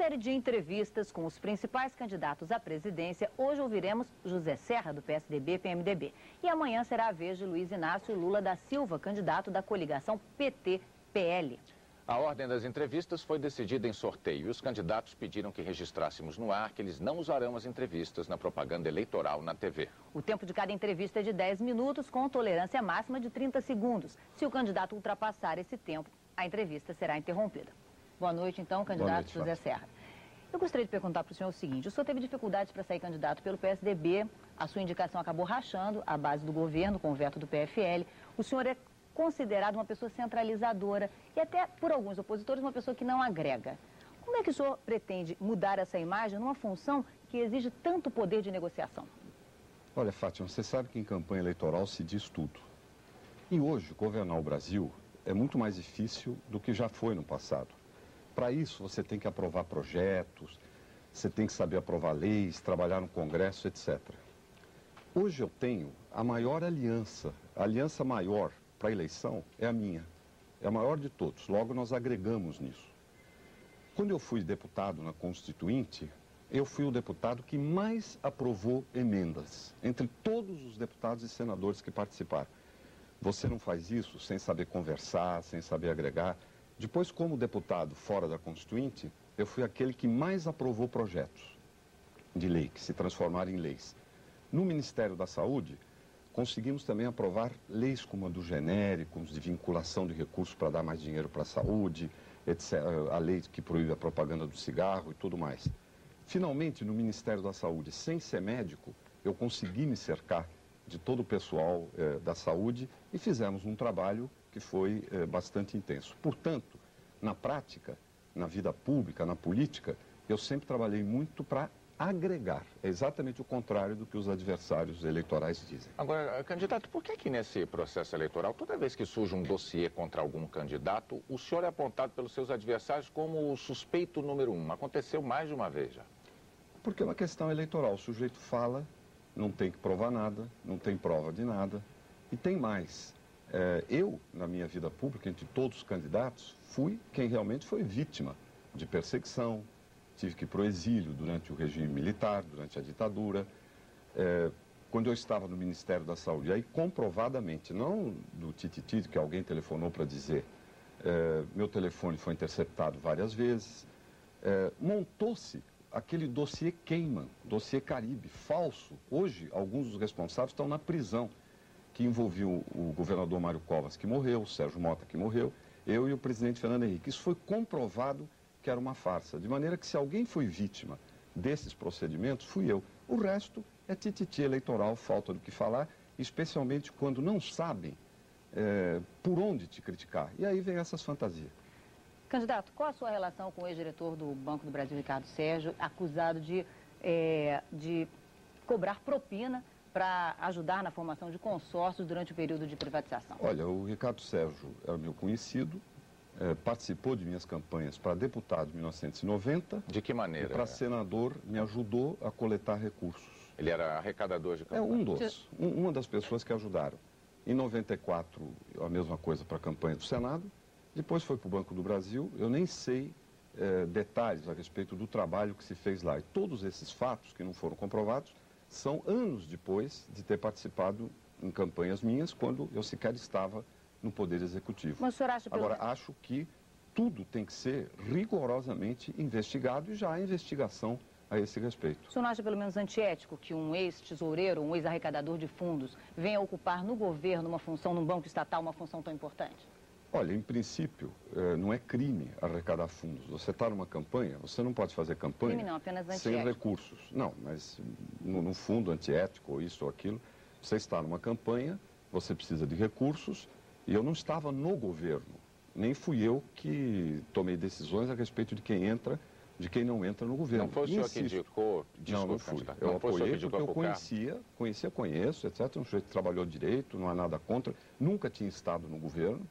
série de entrevistas com os principais candidatos à presidência, hoje ouviremos José Serra, do PSDB-PMDB. E amanhã será a vez de Luiz Inácio Lula da Silva, candidato da coligação PT-PL. A ordem das entrevistas foi decidida em sorteio e os candidatos pediram que registrássemos no ar que eles não usarão as entrevistas na propaganda eleitoral na TV. O tempo de cada entrevista é de 10 minutos, com tolerância máxima de 30 segundos. Se o candidato ultrapassar esse tempo, a entrevista será interrompida. Boa noite, então, candidato José Serra. Eu gostaria de perguntar para o senhor o seguinte: o senhor teve dificuldades para sair candidato pelo PSDB, a sua indicação acabou rachando a base do governo com o veto do PFL. O senhor é considerado uma pessoa centralizadora e até, por alguns opositores, uma pessoa que não agrega. Como é que o senhor pretende mudar essa imagem numa função que exige tanto poder de negociação? Olha, Fátima, você sabe que em campanha eleitoral se diz tudo. E hoje, governar o Brasil é muito mais difícil do que já foi no passado. Para isso, você tem que aprovar projetos, você tem que saber aprovar leis, trabalhar no Congresso, etc. Hoje eu tenho a maior aliança, a aliança maior para a eleição é a minha. É a maior de todos, logo nós agregamos nisso. Quando eu fui deputado na Constituinte, eu fui o deputado que mais aprovou emendas, entre todos os deputados e senadores que participaram. Você não faz isso sem saber conversar, sem saber agregar. Depois, como deputado fora da Constituinte, eu fui aquele que mais aprovou projetos de lei, que se transformaram em leis. No Ministério da Saúde, conseguimos também aprovar leis como a do genéricos, de vinculação de recursos para dar mais dinheiro para a saúde, etc., a lei que proíbe a propaganda do cigarro e tudo mais. Finalmente, no Ministério da Saúde, sem ser médico, eu consegui me cercar de todo o pessoal da saúde e fizemos um trabalho que foi bastante intenso. Portanto, na prática, na vida pública, na política, eu sempre trabalhei muito para agregar. É exatamente o contrário do que os adversários eleitorais dizem. Agora, candidato, por que nesse processo eleitoral, toda vez que surge um dossiê contra algum candidato, o senhor é apontado pelos seus adversários como o suspeito número 1? Aconteceu mais de uma vez já. Porque é uma questão eleitoral. O sujeito fala, não tem que provar nada, não tem prova de nada. E tem mais. Eu, na minha vida pública, entre todos os candidatos, fui quem realmente foi vítima de perseguição. Tive que ir para o exílio durante o regime militar, durante a ditadura. Quando eu estava no Ministério da Saúde, aí comprovadamente, não do tititi que alguém telefonou para dizer, meu telefone foi interceptado várias vezes, montou-se aquele dossiê Cayman, dossiê Caribe, falso. Hoje, alguns dos responsáveis estão na prisão, que envolviu o governador Mário Covas, que morreu, o Sérgio Mota, que morreu, eu e o presidente Fernando Henrique. Isso foi comprovado que era uma farsa, de maneira que se alguém foi vítima desses procedimentos, fui eu. O resto é tititi eleitoral, falta do que falar, especialmente quando não sabem por onde te criticar. E aí vem essas fantasias. Candidato, qual a sua relação com o ex-diretor do Banco do Brasil, Ricardo Sérgio, acusado de cobrar propina para ajudar na formação de consórcios durante o período de privatização? Olha, o Ricardo Sérgio era meu conhecido, participou de minhas campanhas para deputado em 1990. De que maneira? Para senador, me ajudou a coletar recursos. Ele era arrecadador de campanha? Uma das pessoas que ajudaram. Em 94, a mesma coisa para a campanha do Senado. Depois foi para o Banco do Brasil. Eu nem sei detalhes a respeito do trabalho que se fez lá. E todos esses fatos que não foram comprovados são anos depois de ter participado em campanhas minhas, quando eu sequer estava no Poder Executivo. Mas o senhor acha Agora, acho que tudo tem que ser rigorosamente investigado e já há investigação a esse respeito. O senhor não acha pelo menos antiético que um ex-tesoureiro, um ex-arrecadador de fundos, venha ocupar no governo uma função, num banco estatal, uma função tão importante? Olha, em princípio, não é crime arrecadar fundos. Você está numa campanha, você não pode fazer campanha crime não, apenas sem recursos. Não, mas no fundo antiético, ou isso ou aquilo, você está numa campanha, você precisa de recursos, e eu não estava no governo. Nem fui eu que tomei decisões a respeito de quem entra, de quem não entra no governo. Não foi o senhor que indicou? Não, não fui. Eu apoiei porque eu conheço, etc. Um sujeito que trabalhou direito, não há nada contra. Nunca tinha estado no governo.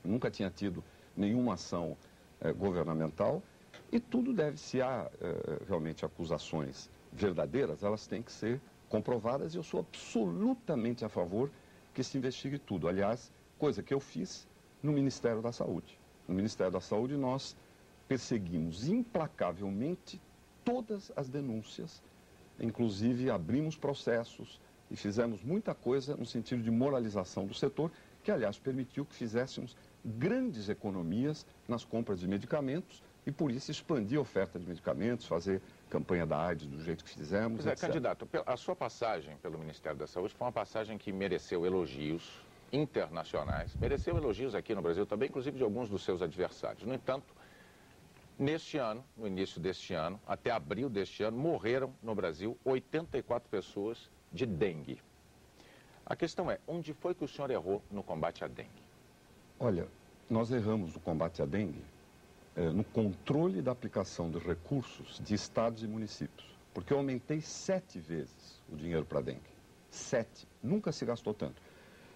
Nunca tinha tido nenhuma ação governamental e tudo deve, se há realmente acusações verdadeiras, elas têm que ser comprovadas e eu sou absolutamente a favor que se investigue tudo. Aliás, coisa que eu fiz no Ministério da Saúde. No Ministério da Saúde nós perseguimos implacavelmente todas as denúncias, inclusive abrimos processos e fizemos muita coisa no sentido de moralização do setor, que, aliás, permitiu que fizéssemos grandes economias nas compras de medicamentos e, por isso, expandir a oferta de medicamentos, fazer campanha da AIDS do jeito que fizemos, etc. Candidato, a sua passagem pelo Ministério da Saúde foi uma passagem que mereceu elogios internacionais, mereceu elogios aqui no Brasil também, inclusive de alguns dos seus adversários. No entanto, neste ano, no início deste ano, até abril deste ano, morreram no Brasil 84 pessoas de dengue. A questão é, onde foi que o senhor errou no combate à dengue? Olha, nós erramos no combate à dengue no controle da aplicação de recursos de estados e municípios, porque eu aumentei 7 vezes o dinheiro para a dengue. 7. Nunca se gastou tanto.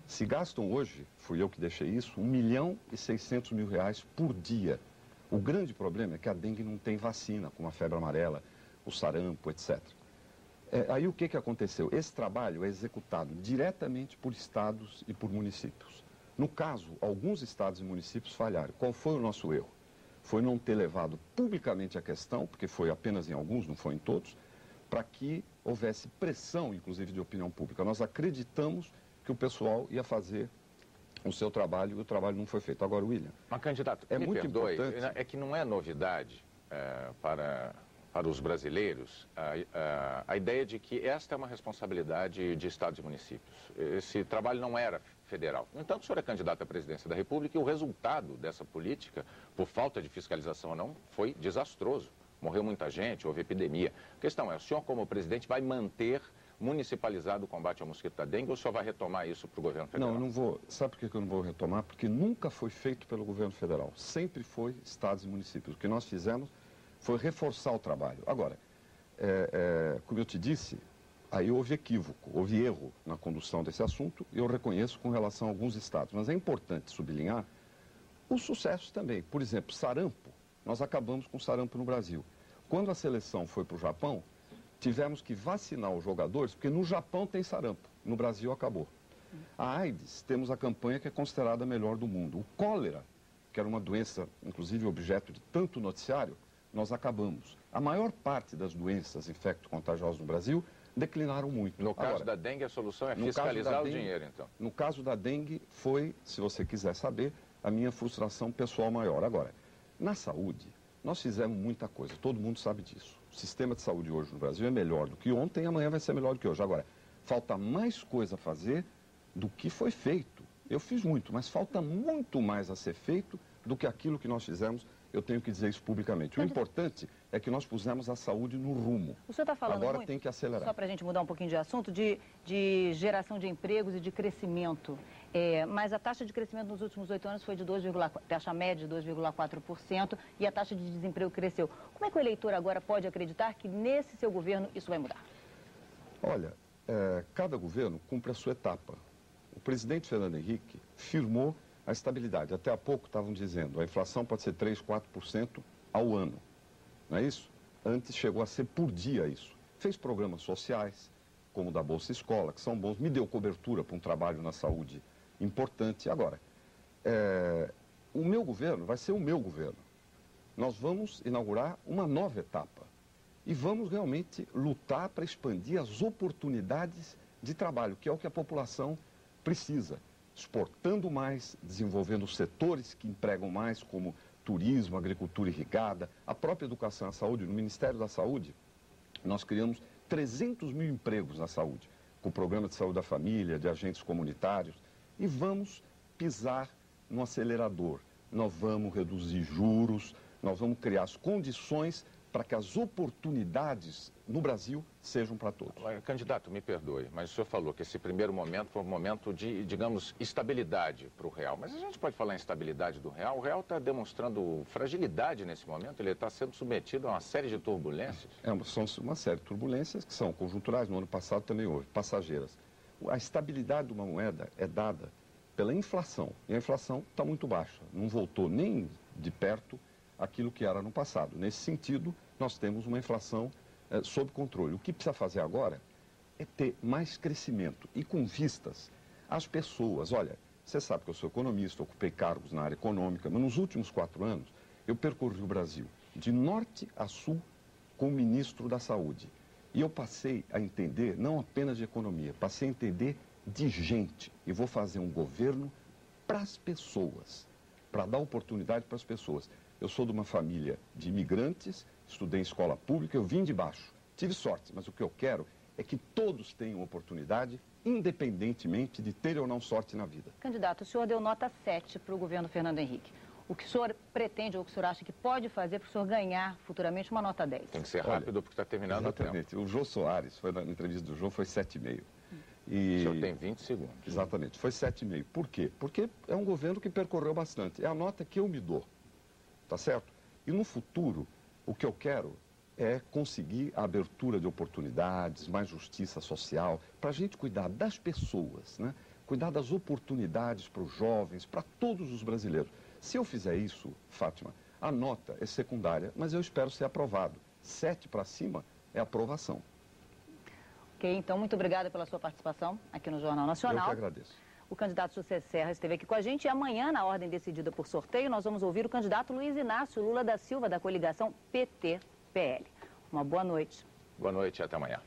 Se gastam hoje, fui eu que deixei isso, R$1.600.000 por dia. O grande problema é que a dengue não tem vacina, como a febre amarela, o sarampo, etc. Aí o que aconteceu? Esse trabalho é executado diretamente por estados e por municípios. No caso, alguns estados e municípios falharam. Qual foi o nosso erro? Foi não ter levado publicamente a questão, porque foi apenas em alguns, não foi em todos, para que houvesse pressão, inclusive, de opinião pública. Nós acreditamos que o pessoal ia fazer o seu trabalho e o trabalho não foi feito. Agora, William, mas, candidato, é muito importante... É que não é novidade para os brasileiros a ideia de que esta é uma responsabilidade de estados e municípios. Esse trabalho não era federal. No entanto, o senhor é candidato à presidência da República e o resultado dessa política, por falta de fiscalização ou não, foi desastroso. Morreu muita gente, houve epidemia. A questão é, o senhor como presidente vai manter municipalizado o combate ao mosquito da dengue ou o senhor vai retomar isso para o governo federal? Não, eu não vou. Sabe por que eu não vou retomar? Porque nunca foi feito pelo governo federal. Sempre foi estados e municípios. O que nós fizemos foi reforçar o trabalho. Agora, como eu te disse, aí houve equívoco, houve erro na condução desse assunto, e eu reconheço com relação a alguns estados. Mas é importante sublinhar os sucessos também. Por exemplo, sarampo. Nós acabamos com sarampo no Brasil. Quando a seleção foi para o Japão, tivemos que vacinar os jogadores, porque no Japão tem sarampo, no Brasil acabou. A AIDS, temos a campanha que é considerada a melhor do mundo. O cólera, que era uma doença, inclusive objeto de tanto noticiário, nós acabamos. A maior parte das doenças infecto-contagiosas no Brasil declinaram muito. No caso da dengue, a solução é fiscalizar o dinheiro, então? No caso da dengue, foi, se você quiser saber, a minha frustração pessoal maior. Agora, na saúde, nós fizemos muita coisa, todo mundo sabe disso. O sistema de saúde hoje no Brasil é melhor do que ontem e amanhã vai ser melhor do que hoje. Agora, falta mais coisa a fazer do que foi feito. Eu fiz muito, mas falta muito mais a ser feito do que aquilo que nós fizemos. Eu tenho que dizer isso publicamente. O importante é que nós pusemos a saúde no rumo. O senhor está falando agora muito, tem que acelerar. Só para a gente mudar um pouquinho de assunto, de geração de empregos e de crescimento. Mas a taxa de crescimento nos últimos 8 anos foi de 2,4%, taxa média de 2,4%, e a taxa de desemprego cresceu. Como é que o eleitor agora pode acreditar que nesse seu governo isso vai mudar? Olha, cada governo cumpre a sua etapa. O presidente Fernando Henrique firmou a estabilidade. Até há pouco estavam dizendo, a inflação pode ser 3%, 4% ao ano. Não é isso? Antes chegou a ser por dia isso. Fez programas sociais, como o da Bolsa Escola, que são bons. Me deu cobertura para um trabalho na saúde importante. Agora, o meu governo vai ser o meu governo. Nós vamos inaugurar uma nova etapa. E vamos realmente lutar para expandir as oportunidades de trabalho, que é o que a população precisa. Exportando mais, desenvolvendo setores que empregam mais, como turismo, agricultura irrigada, a própria educação e a saúde. No Ministério da Saúde, nós criamos 300 mil empregos na saúde, com o programa de saúde da família, de agentes comunitários, e vamos pisar no acelerador. Nós vamos reduzir juros, nós vamos criar as condições para que as oportunidades no Brasil sejam para todos. Candidato, me perdoe, mas o senhor falou que esse primeiro momento foi um momento de, digamos, estabilidade para o real. Mas a gente pode falar em estabilidade do real? O real está demonstrando fragilidade nesse momento, ele está sendo submetido a uma série de turbulências. São uma série de turbulências que são conjunturais, no ano passado também houve, passageiras. A estabilidade de uma moeda é dada pela inflação, e a inflação está muito baixa, não voltou nem de perto aquilo que era no passado. Nesse sentido, nós temos uma inflação sob controle. O que precisa fazer agora é ter mais crescimento e com vistas às pessoas. Olha, você sabe que eu sou economista, ocupei cargos na área econômica, mas nos últimos 4 anos Eu percorri o Brasil de norte a sul com o ministro da Saúde. E eu passei a entender, não apenas de economia, passei a entender de gente. E vou fazer um governo para as pessoas, para dar oportunidade para as pessoas. Eu sou de uma família de imigrantes, estudei em escola pública, eu vim de baixo. Tive sorte, mas o que eu quero é que todos tenham oportunidade, independentemente de ter ou não sorte na vida. Candidato, o senhor deu nota 7 para o governo Fernando Henrique. O que o senhor pretende ou o que o senhor acha que pode fazer para o senhor ganhar futuramente uma nota 10? Tem que ser rápido. Olha, porque está terminando exatamente. O tempo. O Jô Soares, foi na entrevista do Jô, foi 7,5. E... O senhor tem 20 segundos. Exatamente, foi 7,5. Por quê? Porque é um governo que percorreu bastante. É a nota que eu me dou, tá certo? E no futuro, o que eu quero é conseguir a abertura de oportunidades, mais justiça social, para a gente cuidar das pessoas, né? Cuidar das oportunidades para os jovens, para todos os brasileiros. Se eu fizer isso, Fátima, a nota é secundária, mas eu espero ser aprovado. 7 para cima é aprovação. Ok, então muito obrigada pela sua participação aqui no Jornal Nacional. Eu que agradeço. O candidato José Serra esteve aqui com a gente e amanhã, na ordem decidida por sorteio, nós vamos ouvir o candidato Luiz Inácio Lula da Silva, da coligação PT-PL. Uma boa noite. Boa noite e até amanhã.